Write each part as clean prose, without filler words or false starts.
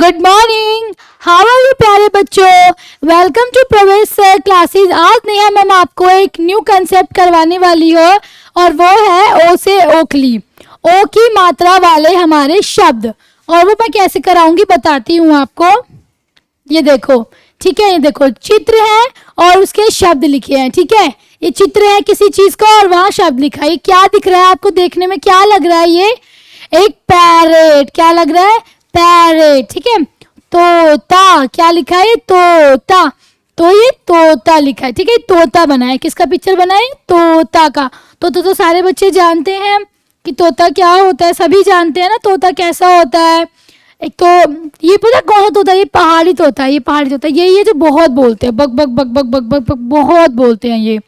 Good morning, how are you प्यारे बच्चों। Welcome to Pravesh sir classes. आज नेहा मैम आपको एक न्यू कंसेप्ट करवाने वाली हो और वो है ओ से ओखली, ओ की मात्रा वाले हमारे शब्द। और वो मैं कैसे कराऊंगी बताती हूँ आपको। ये देखो, ठीक है, ये देखो चित्र है और उसके शब्द लिखे हैं। ठीक है, ये चित्र है किसी चीज का और वहां शब्द लिखा है। ये क्या दिख रहा है आपको, देखने में क्या लग रहा है? ये एक पैरेट। क्या लग रहा है? पैरेट। ठीक है, तोता क्या लिखा है? तोता। तो ये तोता लिखा है। ठीक है, तोता बना है। किसका पिक्चर बना है? तोता का। तो सारे बच्चे जानते हैं कि तोता क्या होता है, सभी जानते हैं ना तोता कैसा होता है। एक तो ये पता कौन सा तोता है? ये पहाड़ी तोता है। ये पहाड़ी तोता ये जो बहुत बोलते हैं, बक बक बक बक बक बक बक बहुत बोलते हैं। ये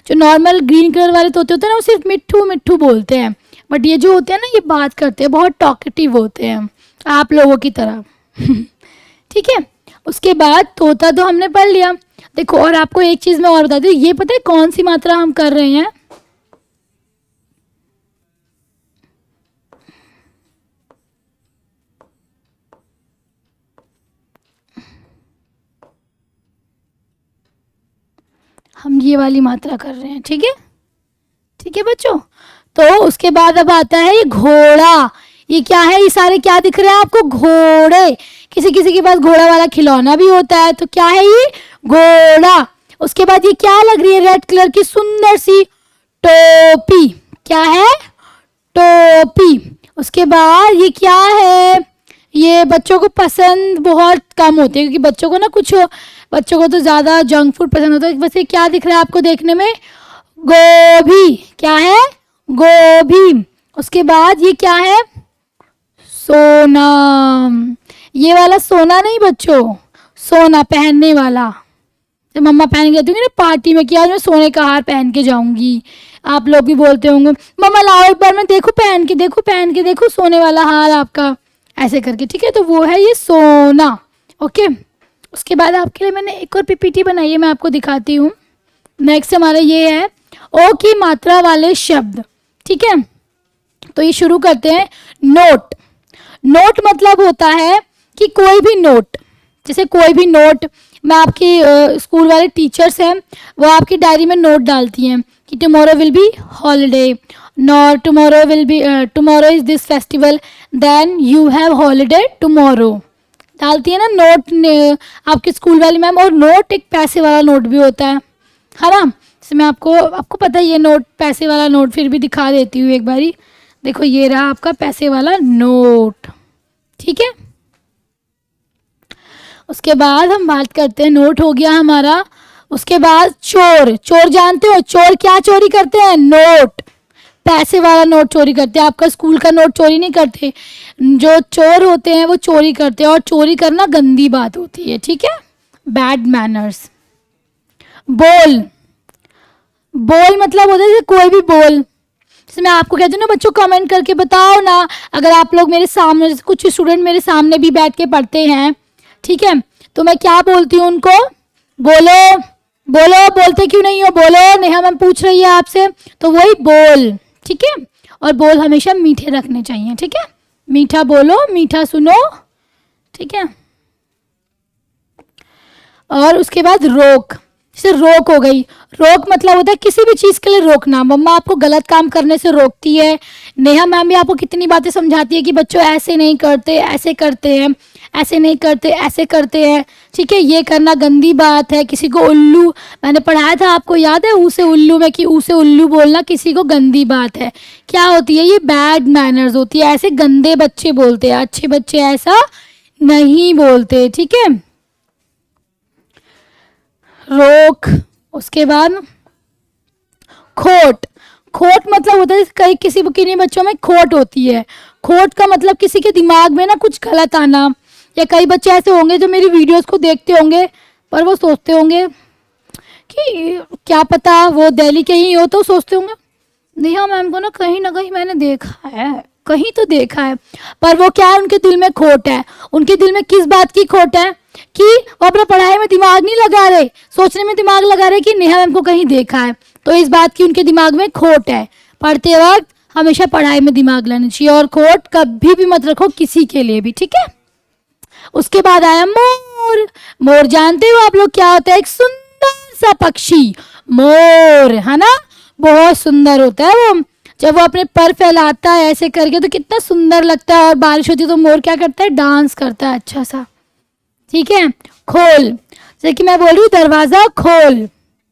जो नॉर्मल ग्रीन कलर वाले तोते होते हैं ना, वो सिर्फ मिट्ठू मिट्ठू बोलते हैं। बट ये जो होते हैं ना, ये बात करते हैं, बहुत टॉकेटिव होते हैं आप लोगों की तरह। ठीक है, उसके बाद तोता तो हमने पढ़ लिया। देखो, और आपको एक चीज मैं और बता दूं, ये पता है कौन सी मात्रा हम कर रहे हैं? हम ये वाली मात्रा कर रहे हैं। ठीक है, ठीक है बच्चों। तो उसके बाद अब आता है ये घोड़ा। ये क्या है? ये सारे क्या दिख रहे हैं आपको? घोड़े। किसी किसी के पास घोड़ा वाला खिलौना भी होता है। तो क्या है ये? घोड़ा। उसके बाद ये क्या लग रही है? रेड कलर की सुंदर सी टोपी। क्या है? टोपी। उसके बाद ये क्या है? ये बच्चों को पसंद बहुत कम होती है, क्योंकि बच्चों को तो ज़्यादा जंक फूड पसंद होता है। वैसे क्या दिख रहा है आपको देखने में? गोभी। क्या है? गोभी। उसके बाद ये क्या है? सोना। ये वाला सोना नहीं बच्चों, सोना पहनने वाला। तो मम्मा पहन के जाती होंगी ना पार्टी में कि आज मैं सोने का हार पहन के जाऊंगी। आप लोग भी बोलते होंगे मम्मा लाओ एक बार मैं देखो पहन के देखो सोने वाला हार आपका, ऐसे करके। ठीक है, तो वो है ये सोना। ओके, उसके बाद आपके लिए मैंने एक और पीपीटी बनाई है, मैं आपको दिखाती हूँ। नेक्स्ट हमारा ये है ओ की मात्रा वाले शब्द। ठीक है, तो ये शुरू करते हैं। नोट। नोट मतलब होता है कि कोई भी नोट, जैसे कोई भी नोट, मैं आपकी स्कूल वाले टीचर्स हैं, वो आपकी डायरी में नोट डालती हैं कि tomorrow will be holiday, not tomorrow is this festival, then you have holiday tomorrow. डालती है ना नोट आपके स्कूल वाली मैम। और नोट एक पैसे वाला नोट भी होता है ना। जैसे मैं आपको पता है ये नोट पैसे वाला नोट, फिर भी दिखा देती हूँ एक बारी। देखो ये रहा आपका पैसे वाला नोट। ठीक है, उसके बाद हम बात करते हैं, नोट हो गया हमारा। उसके बाद चोर। चोर जानते हो? चोर क्या चोरी करते हैं? नोट, पैसे वाला नोट चोरी करते हैं। आपका स्कूल का नोट चोरी नहीं करते। जो चोर होते हैं वो चोरी करते हैं, और चोरी करना गंदी बात होती है। ठीक है, बैड मैनर्स। बोल। बोल मतलब होता है कोई भी बोल। जैसे मैं आपको कहती हूँ ना बच्चों, कमेंट करके बताओ ना, अगर आप लोग मेरे सामने, जैसे कुछ स्टूडेंट मेरे सामने भी बैठ के पढ़ते हैं, ठीक है, तो मैं क्या बोलती हूँ उनको? बोलो बोलो। बोलते क्यों नहीं हो? बोलो। नेहा मैम पूछ रही है आपसे, तो वही बोल। ठीक है, और बोल हमेशा मीठे रखने चाहिए। ठीक है, मीठा बोलो, मीठा सुनो। ठीक है, और उसके बाद रोक। जैसे रोक हो गई। रोक मतलब होता है किसी भी चीज़ के लिए रोकना। मम्मा आपको गलत काम करने से रोकती है। नेहा मैम भी आपको कितनी बातें समझाती है कि बच्चों ऐसे नहीं करते, ऐसे करते हैं, ऐसे नहीं करते, ऐसे करते हैं। ठीक है, ये करना गंदी बात है। किसी को उल्लू, मैंने पढ़ाया था आपको याद है, ऊ से उल्लू में, कि ऊ से उल्लू बोलना किसी को गंदी बात है। क्या होती है? ये बैड मैनर्स होती है। ऐसे गंदे बच्चे बोलते हैं, अच्छे बच्चे ऐसा नहीं बोलते। ठीक है, रोक। उसके बाद खोट। खोट मतलब होता है कई किन्हीं बच्चों में खोट होती है। खोट का मतलब किसी के दिमाग में ना कुछ गलत आना। या कई बच्चे ऐसे होंगे जो मेरी वीडियोस को देखते होंगे, पर वो सोचते होंगे कि क्या पता वो दिल्ली के ही हो, तो सोचते होंगे नेहा मैम को ना कहीं मैंने देखा है, कहीं तो देखा है। पर वो क्या है, उनके दिल में खोट है। उनके दिल में किस बात की खोट है? कि वो अपना पढ़ाई में दिमाग नहीं लगा रहे, सोचने में दिमाग लगा रहे कि नेहा मैम को कहीं देखा है। तो इस बात की उनके दिमाग में खोट है। पढ़ते वक्त हमेशा पढ़ाई में दिमाग लाना चाहिए, और खोट कभी भी मत रखो किसी के लिए भी। ठीक है, उसके बाद आया मोर। मोर जानते हो आप लोग क्या होता है? एक सुंदर सा पक्षी मोर, है ना? बहुत सुंदर होता है वो। जब वो अपने पर फैलाता है ऐसे करके तो कितना सुंदर लगता है। और बारिश होती है तो मोर क्या करता है? डांस करता है अच्छा सा। ठीक है। खोल, जैसे कि मैं बोल रही हूँ दरवाजा खोल,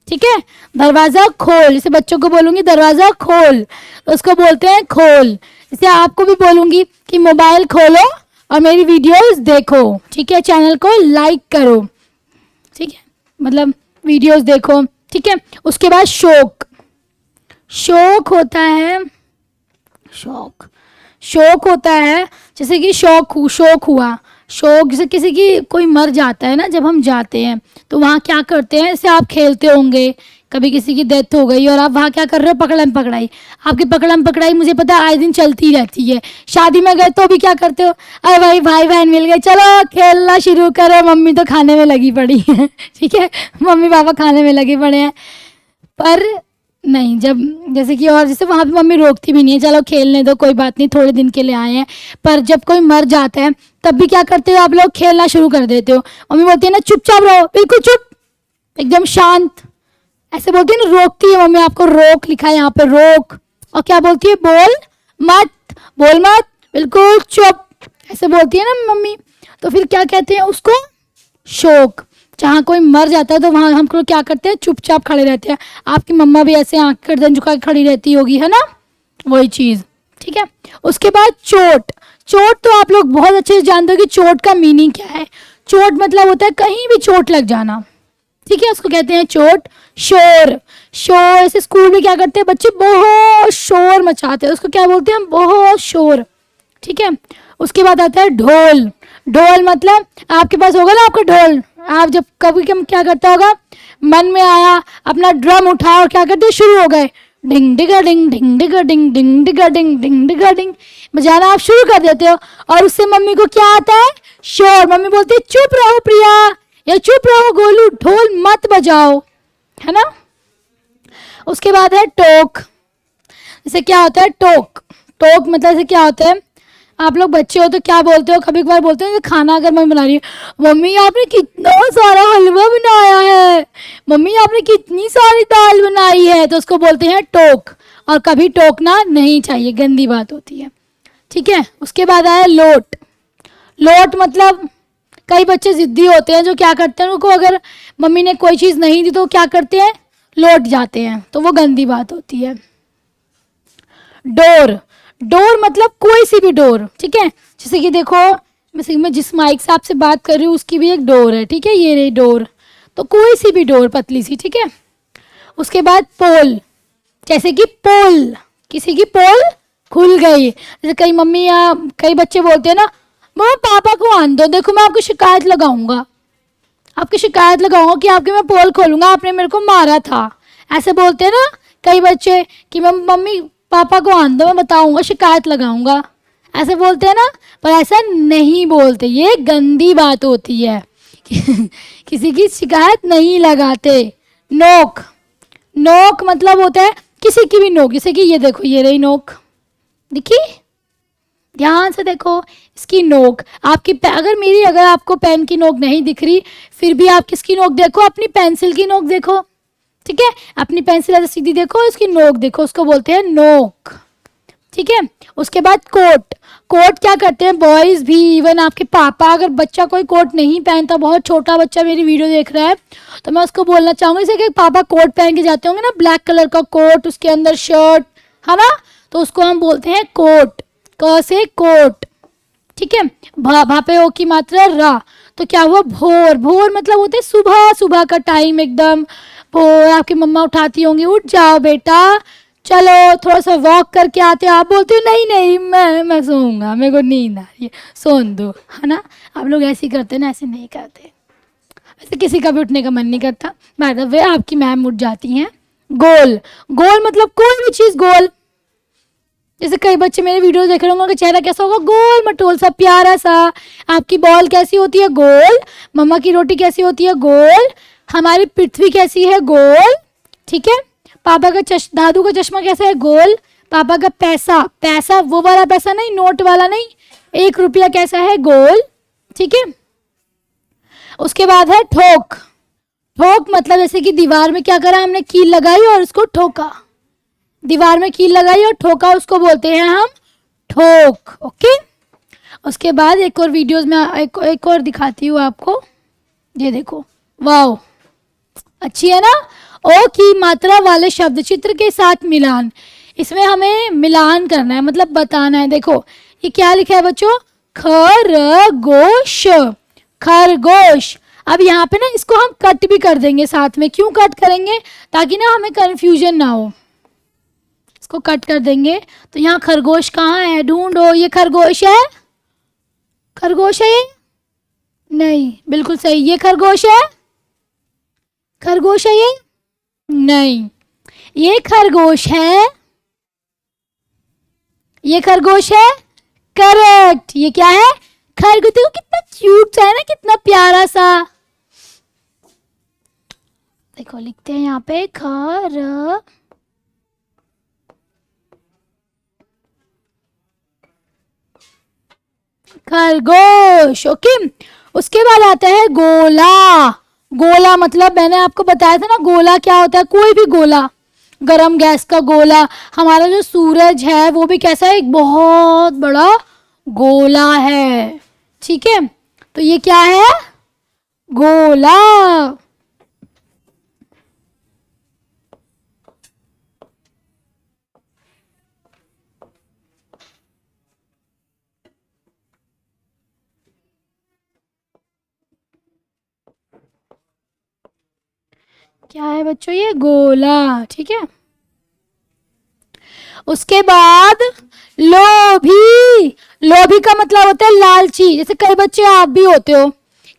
ठीक है? दरवाजा खोल, जैसे बच्चों को बोलूंगी दरवाजा खोल तो उसको बोलते हैं खोल। जैसे आपको भी बोलूंगी कि मोबाइल खोलो और मेरी वीडियोस देखो, ठीक है? चैनल को लाइक करो, ठीक है? मतलब वीडियोस देखो, ठीक है? उसके बाद शौक। शौक होता है, शौक, शौक होता है जैसे कि शौक हुआ। शौक जैसे किसी की कोई मर जाता है ना, जब हम जाते हैं तो वहाँ क्या करते हैं? जैसे आप खेलते होंगे, कभी किसी की डेथ हो गई और आप वहाँ क्या कर रहे हो? पकड़म पकड़ाई। आपकी पकड़म पकड़ाई मुझे पता है आए दिन चलती रहती है। शादी में गए तो भी क्या करते हो? अरे भाई भाई बहन मिल गए, चलो खेलना शुरू करो, मम्मी तो खाने में लगी पड़ी है ठीक है, मम्मी पापा खाने में लगे पड़े हैं। पर नहीं, जब जैसे कि और जैसे वहाँ पे मम्मी रोकती भी नहीं है, चलो खेलने दो कोई बात नहीं, थोड़े दिन के लिए आए हैं। पर जब कोई मर जाता है तब भी क्या करते हो आप लोग? खेलना शुरू कर देते हो। मम्मी बोलती है ना चुपचाप रहो, बिल्कुल चुप, एकदम शांत, ऐसे बोलती है ना, रोकती है मम्मी आपको। रोक लिखा है यहाँ पे, रोक। और क्या बोलती है? बोल मत, बोल मत, बिल्कुल चुप, ऐसे बोलती है ना मम्मी। तो फिर क्या कहते हैं उसको? शौक। जहाँ कोई मर जाता है तो वहाँ हम लोग क्या करते हैं? चुपचाप खड़े रहते हैं। आपकी मम्मा भी ऐसे आंख गर्दन झुका के खड़ी रहती होगी, है ना? वही चीज़, ठीक है? उसके बाद चोट। चोट तो आप लोग बहुत अच्छे से जानते हो कि चोट का मीनिंग क्या है। चोट मतलब होता है कहीं भी चोट लग जाना, ठीक है? उसको कहते हैं चोट। शोर, शोर ऐसे स्कूल में क्या करते हैं बच्चे? बहुत शोर मचाते हैं, उसको क्या बोलते हैं? बहुत शोर, ठीक है? उसके बाद आता है ढोल। ढोल मतलब आपके पास होगा ना आपका ढोल, आप जब कभी कभी क्या करता होगा, मन में आया अपना ड्रम उठाया और क्या करते? शुरू हो गए, डिंग डिगा डिंग, डिंग डिगा डिंग, डिंग डिगा डिंग, डिंग डिगा डिंग बजाना आप शुरू कर देते हो। और उससे मम्मी को क्या आता है? शोर। मम्मी बोलती है चुप रहो प्रिया, या चुप रहो गोलू, ढोल मत बजाओ, है ना? उसके बाद है टोक। जैसे क्या होता है? टोक। टोक मतलब जैसे क्या होता है? आप लोग बच्चे हो तो क्या बोलते हो? कभी कभार बोलते हो खाना अगर मम्मी बना रही है, मम्मी आपने कितना सारा हलवा बनाया है, मम्मी आपने कितनी सारी दाल बनाई है, तो उसको बोलते हैं टोक। और कभी टोकना नहीं चाहिए, गंदी बात होती है, ठीक है? उसके बाद आया लोट। लोट मतलब कई बच्चे जिद्दी होते हैं जो क्या करते हैं, उनको अगर मम्मी ने कोई चीज़ नहीं दी तो क्या करते हैं? लौट जाते हैं, तो वो गंदी बात होती है। डोर। डोर मतलब कोई सी भी डोर, ठीक है? जैसे कि देखो मैं जिस माइक से आपसे बात कर रही हूँ उसकी भी एक डोर है, ठीक है? ये रही डोर, तो कोई सी भी डोर पतली सी, ठीक है? उसके बाद पोल। जैसे कि पोल, किसी की पोल खुल गई। जैसे कई मम्मी या कई बच्चे बोलते हैं ना, मम्मा पापा को आन दो, देखो मैं आपकी शिकायत लगाऊंगा, आपकी शिकायत लगाऊंगा कि आपकी मैं पोल खोलूंगा, आपने मेरे को मारा था। ऐसे बोलते हैं ना कई बच्चे कि मम्मी पापा को आन दो, मैं बताऊंगा, शिकायत लगाऊंगा, ऐसे बोलते हैं ना। पर ऐसा नहीं बोलते, ये गंदी बात होती है किसी की शिकायत नहीं लगाते। नोक। नोक मतलब होता है किसी की भी नोक, जैसे कि ये देखो, ये रही नोक, देखी, ध्यान से देखो इसकी नोक। आपकी अगर आपको पेन की नोक नहीं दिख रही, फिर भी आप किसकी नोक देखो? अपनी पेंसिल की नोक देखो, ठीक है? अपनी पेंसिल ऐसे सीधी देखो, इसकी नोक देखो, उसको बोलते हैं नोक, ठीक है? उसके बाद कोट। कोट क्या करते हैं बॉयज़ भी, इवन आपके पापा, अगर बच्चा कोई कोट नहीं पहनता, बहुत छोटा बच्चा मेरी वीडियो देख रहा है, तो मैं उसको बोलना चाहूँगी जैसे कि पापा कोट पहन के जाते होंगे ना, ब्लैक कलर का कोट, उसके अंदर शर्ट, है ना? तो उसको हम बोलते हैं कोट, क से कोट, ठीक है? भा पे ओ की मात्रा रा, तो क्या हुआ? भोर। भोर मतलब होते हैं सुबह, सुबह का टाइम एकदम भोर। आपकी मम्मा उठाती होंगी, उठ जाओ बेटा, चलो थोड़ा सा वॉक करके आते हो, आप बोलते हो नहीं नहीं मैं सोऊंगा, मेरे को नींद आ रही है, सोन दो, है ना? आप लोग ऐसे ही करते ना, ऐसे नहीं करते, ऐसे किसी का भी उठने का मन नहीं करता। बाय द वे आपकी मैम उठ जाती हैं। गोल। गोल मतलब कोई भी चीज़ गोल, जैसे कई बच्चे मेरे वीडियो देख रहे होंगे, उनका चेहरा कैसा होगा? गोल मटोल सा, प्यारा सा। आपकी बॉल कैसी होती है? गोल। मम्मा की रोटी कैसी होती है? गोल। हमारी पृथ्वी कैसी है? गोल, ठीक है? पापा का दादू का चश्मा कैसा है? गोल। पापा का पैसा, पैसा वो वाला पैसा नहीं, नोट वाला नहीं, 1 रुपया कैसा है? गोल, ठीक है? उसके बाद है ठोक। ठोक मतलब जैसे कि दीवार में क्या करा हमने, कील लगाई और उसको ठोका। दीवार में कील लगाई और ठोका, उसको बोलते हैं हम ठोक। ओके। उसके बाद एक और वीडियोस में एक और दिखाती हूँ आपको। ये देखो, वाओ, अच्छी है ना। ओ की मात्रा वाले शब्द चित्र के साथ मिलान। इसमें हमें मिलान करना है, मतलब बताना है। देखो ये क्या लिखा है बच्चों, खरगोश। खरगोश। अब यहाँ पे ना इसको हम कट भी कर देंगे साथ में। क्यों कट करेंगे, ताकि ना हमें कंफ्यूजन ना हो। इसको कट कर देंगे। तो यहाँ खरगोश कहाँ है, ढूंढो। ये खरगोश है, खरगोश है ये, नहीं, बिल्कुल सही, ये खरगोश है, खरगोश है ये, नहीं, ये खरगोश है, ये खरगोश है, करेक्ट। ये क्या है, खरगोश। देखो कितना क्यूट सा है ना, कितना प्यारा सा। देखो लिखते हैं यहाँ पे खरगोश। ओके। उसके बाद आता है गोला। गोला मतलब मैंने आपको बताया था ना, गोला क्या होता है, कोई भी गोला, गरम गैस का गोला। हमारा जो सूरज है वो भी कैसा है, एक बहुत बड़ा गोला है। ठीक है, तो ये क्या है, गोला। क्या है बच्चों, ये गोला। ठीक है। उसके बाद लोभी। लोभी का मतलब होता है लालची। जैसे कई बच्चे आप भी होते हो,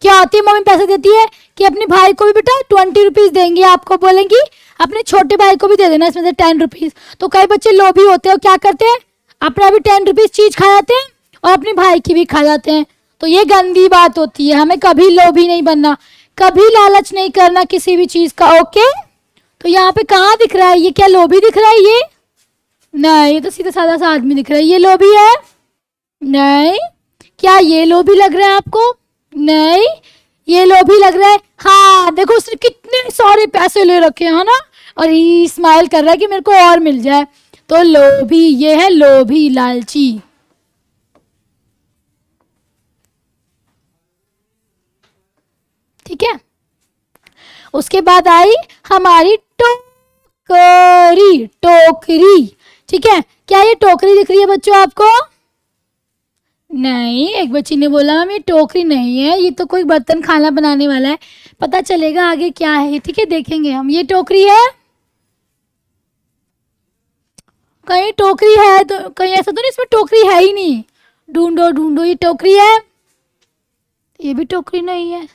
क्या होती है, मम्मी पैसे देती है कि अपने भाई को भी बेटा 20 रुपीज देंगे, आपको बोलेंगी अपने छोटे भाई को भी दे देना इसमें से 10 रुपीज। तो कई बच्चे लोभी होते हो, क्या करते हैं, अपना भी 10 रुपीज चीज खा जाते हैं और अपने भाई की भी खा जाते हैं। तो ये गंदी बात होती है, हमें कभी लोभी नहीं बनना, कभी लालच नहीं करना किसी भी चीज का। ओके। तो यहाँ पे कहाँ दिख रहा है, ये क्या लोभी दिख रहा है, ये नहीं, ये तो सीधा साधा सा आदमी दिख रहा है। ये लोभी है, नहीं। क्या ये लोभी लग रहा है आपको, नहीं। ये लोभी लग रहा है, हाँ। देखो उसने कितने सारे पैसे ले रखे हैं ना, और ये स्माइल कर रहा है कि मेरे को और मिल जाए। तो लोभी, ये है लोभी, लालची। ठीक है। उसके बाद आई हमारी टोकरी। टोकरी। ठीक है, क्या ये टोकरी दिख रही है बच्चों आपको, नहीं। एक बच्ची ने बोला हम ये टोकरी नहीं है, ये तो कोई बर्तन खाना बनाने वाला है। पता चलेगा आगे क्या है, ठीक है, देखेंगे हम। ये टोकरी है, कहीं टोकरी है तो, कहीं ऐसा तो नहीं इसमें टोकरी है ही नहीं। ढूंढो ढूंढो, ये टोकरी है, ये भी टोकरी नहीं है।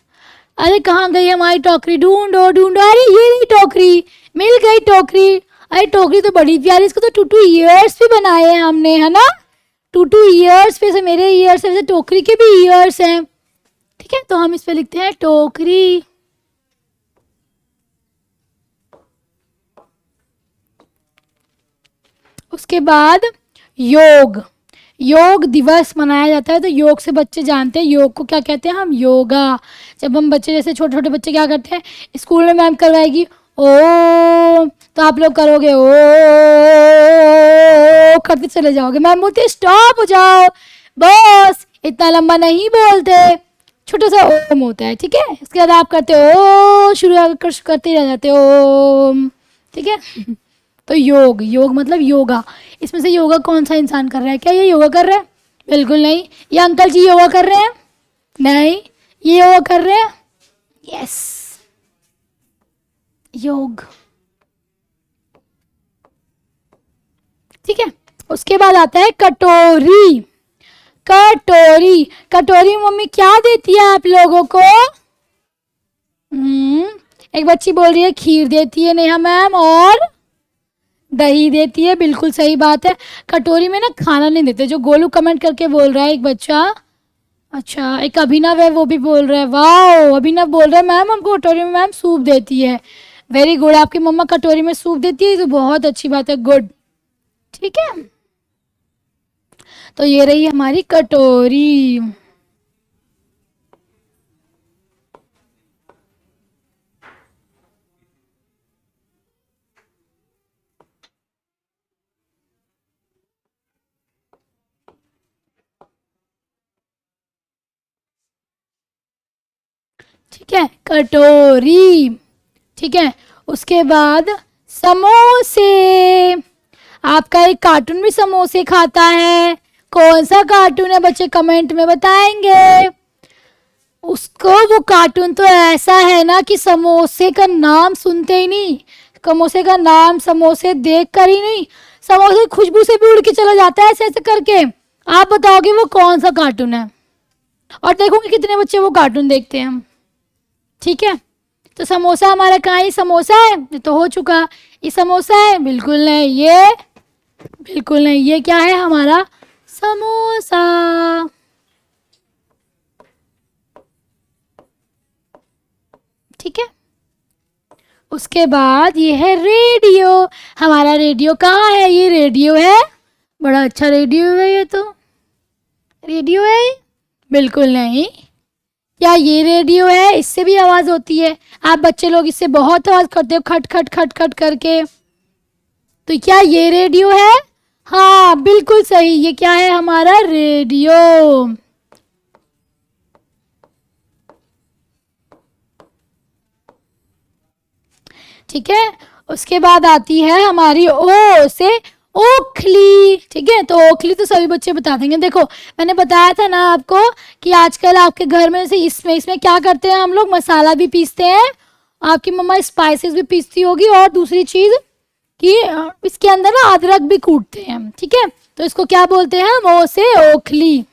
अरे कहाँ गई हमारी टोकरी, ढूंढो ढूंढो। अरे ये नहीं टोकरी, मिल गई टोकरी। अरे टोकरी तो बड़ी प्यारी, इसको तो 2 2 ईयर्स भी बनाए हैं हमने, है ना। 2 2 ईयर्स पे से, मेरे ईयर्स से टोकरी के भी ईयर्स हैं। ठीक है, तो हम इस पे लिखते हैं टोकरी। उसके बाद योग। योग दिवस मनाया जाता है, तो योग से बच्चे जानते हैं योग को क्या कहते हैं, हम योगा। जब हम बच्चे, जैसे छोटे छोटे बच्चे क्या करते हैं, स्कूल में मैम करवाएगी ओ, तो आप लोग करोगे ओ, करते चले जाओगे। मैम बोलती है स्टॉप हो जाओ, बस इतना लंबा नहीं बोलते, छोटा सा ओम होता है। ठीक है, उसके बाद आप करते हो ओ, शुरू करते ही रह जाते हो ओम। ठीक है। तो योग, योग मतलब योगा। इसमें से योगा कौन सा इंसान कर रहा है, क्या ये योगा कर रहा है, बिल्कुल नहीं। ये अंकल जी योगा कर रहे हैं, नहीं। ये योगा कर रहे हैं, यस, योग। ठीक है। उसके बाद आता है कटोरी। कटोरी। कटोरी मम्मी क्या देती है आप लोगों को, एक बच्ची बोल रही है खीर देती है नेहा मैम, और दही देती है, बिल्कुल सही बात है। कटोरी में ना खाना नहीं देते, जो गोलू कमेंट करके बोल रहा है एक बच्चा। अच्छा, एक अभिनव है वो भी बोल रहा है, वाह, अभिनव बोल रहा है मैम हमको कटोरी में मैम सूप देती है। वेरी गुड, आपकी मम्मा कटोरी में सूप देती है तो बहुत अच्छी बात है, गुड। ठीक है, तो ये रही हमारी कटोरी। ठीक है, कटोरी। ठीक है, उसके बाद समोसे। आपका एक कार्टून भी समोसे खाता है। कौन सा कार्टून है बच्चे, कमेंट में बताएंगे। उसको वो कार्टून तो ऐसा है ना कि समोसे का नाम सुनते ही नहीं, समोसे का नाम, समोसे देख कर ही नहीं, समोसे की खुशबू से भी उड़ के चला जाता है ऐसे ऐसे करके। आप बताओगे वो कौन सा कार्टून है, और देखोगे कितने बच्चे वो कार्टून देखते हैं। ठीक है, तो समोसा हमारा कहाँ है, समोसा है, ये तो हो चुका। ये समोसा है, बिल्कुल नहीं, ये बिल्कुल नहीं, ये क्या है हमारा समोसा। ठीक है, उसके बाद ये है रेडियो। हमारा रेडियो कहाँ है, ये रेडियो है, बड़ा अच्छा रेडियो है ये तो, रेडियो है, बिल्कुल नहीं। क्या ये रेडियो है, इससे भी आवाज होती है, आप बच्चे लोग इससे बहुत आवाज करते हो, खट खट खट खट करके। तो क्या ये रेडियो है, हाँ बिल्कुल सही, ये क्या है हमारा रेडियो। ठीक है, उसके बाद आती है हमारी ओ से ओखली। ठीक है, तो ओखली तो सभी बच्चे बता देंगे। देखो मैंने बताया था ना आपको कि आजकल आपके घर में से इसमें क्या करते हैं हम लोग, मसाला भी पीसते हैं, आपकी मम्मा स्पाइसेस भी पीसती होगी, और दूसरी चीज कि इसके अंदर ना अदरक भी कूटते हैं। ठीक है, तो इसको क्या बोलते हैं हम, ओ से ओखली।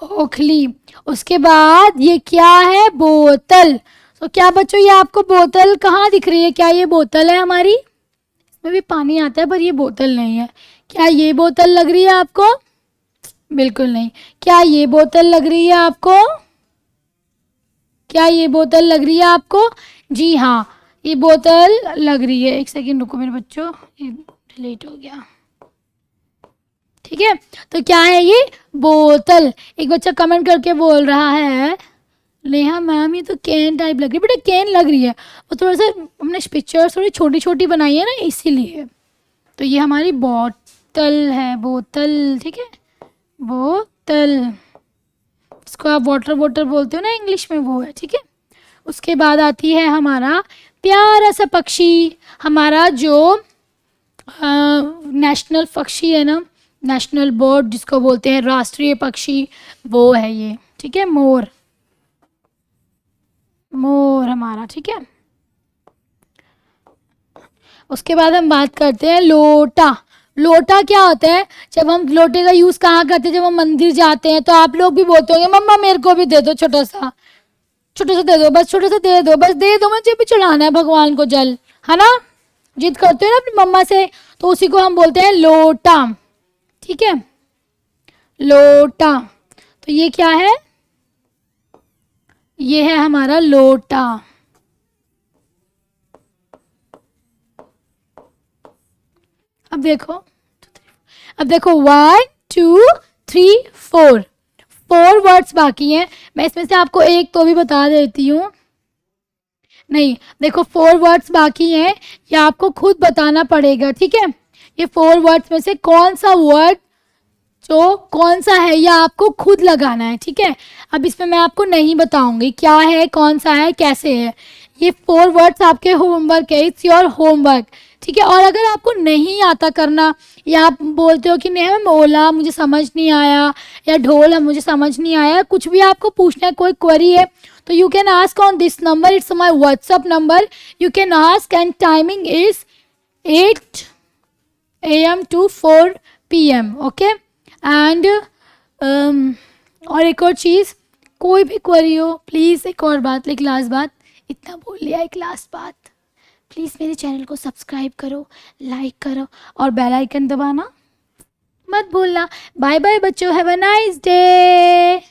ओखली। उसके बाद ये क्या है, बोतल। तो क्या बच्चों, ये आपको बोतल कहाँ दिख रही है, क्या ये बोतल है हमारी, इसमें भी पानी आता है पर ये बोतल नहीं है। क्या ये बोतल लग रही है आपको, बिल्कुल नहीं। क्या ये बोतल लग रही है आपको, क्या ये बोतल लग रही है आपको, जी हाँ ये बोतल लग रही है। एक सेकेंड रुको मेरे बच्चों, ये डिलीट हो गया। ठीक है, तो क्या है ये, बोतल। एक बच्चा कमेंट करके बोल रहा है, नेहा मैम ये तो कैन टाइप लग रही है, बेटा कैन लग रही है, वो थोड़ा सा हमने पिक्चर थोड़ी छोटी छोटी बनाई है ना इसीलिए। तो ये हमारी बोतल है, बोतल। ठीक है, बोतल, इसको आप वाटर बोतल बोलते हो ना इंग्लिश में, वो है। ठीक है, उसके बाद आती है हमारा प्यारा सा पक्षी, हमारा जो नेशनल पक्षी है ना, नेशनल बर्ड जिसको बोलते हैं, राष्ट्रीय पक्षी, वो है ये। ठीक है, मोर, मोर हमारा। ठीक है, उसके बाद हम बात करते हैं लोटा। लोटा क्या होता है, जब हम लोटे का यूज कहाँ करते हैं, जब हम मंदिर जाते हैं तो आप लोग भी बोलते होंगे मम्मा मेरे को भी दे दो छोटा सा, छोटा सा दे दो, बस छोटा सा दे दो, बस दे दो, मुझे भी चढ़ाना है भगवान को जल, है ना, जिद करते हो ना अपनी मम्मा से, तो उसी को हम बोलते हैं लोटा। ठीक है, लोटा। तो ये क्या है, ये है हमारा लोटा। अब देखो, अब देखो 1 2 3 4, 4 वर्ड्स बाकी हैं। मैं इसमें से आपको एक तो भी बता देती हूँ, नहीं देखो 4 वर्ड्स बाकी हैं, ये आपको खुद बताना पड़ेगा। ठीक है, ये 4 वर्ड्स में से कौन सा वर्ड जो कौन सा है, ये आपको खुद लगाना है। ठीक है, अब इसमें मैं आपको नहीं बताऊंगी क्या है, कौन सा है, कैसे है, ये 4 वर्ड्स आपके होमवर्क है, इट्स योर होमवर्क। ठीक है, और अगर आपको नहीं आता करना, या आप बोलते हो कि नहीं मैम ओला मुझे समझ नहीं आया, या ढोल मुझे समझ नहीं आया, कुछ भी आपको पूछना है, कोई क्वेरी है, तो you can ask on this number, it's my WhatsApp number, you can ask, and timing is 8 AM to 4 PM। Okay, and और एक और चीज़, कोई भी क्वेरी हो प्लीज़, एक और बात, एक लास्ट बात, इतना बोल लिया, एक लास्ट बात, प्लीज़ मेरे चैनल को सब्सक्राइब करो, लाइक करो, और बेल आइकन दबाना मत भूलना। बाय बाय बच्चों, हैव अ नाइस डे।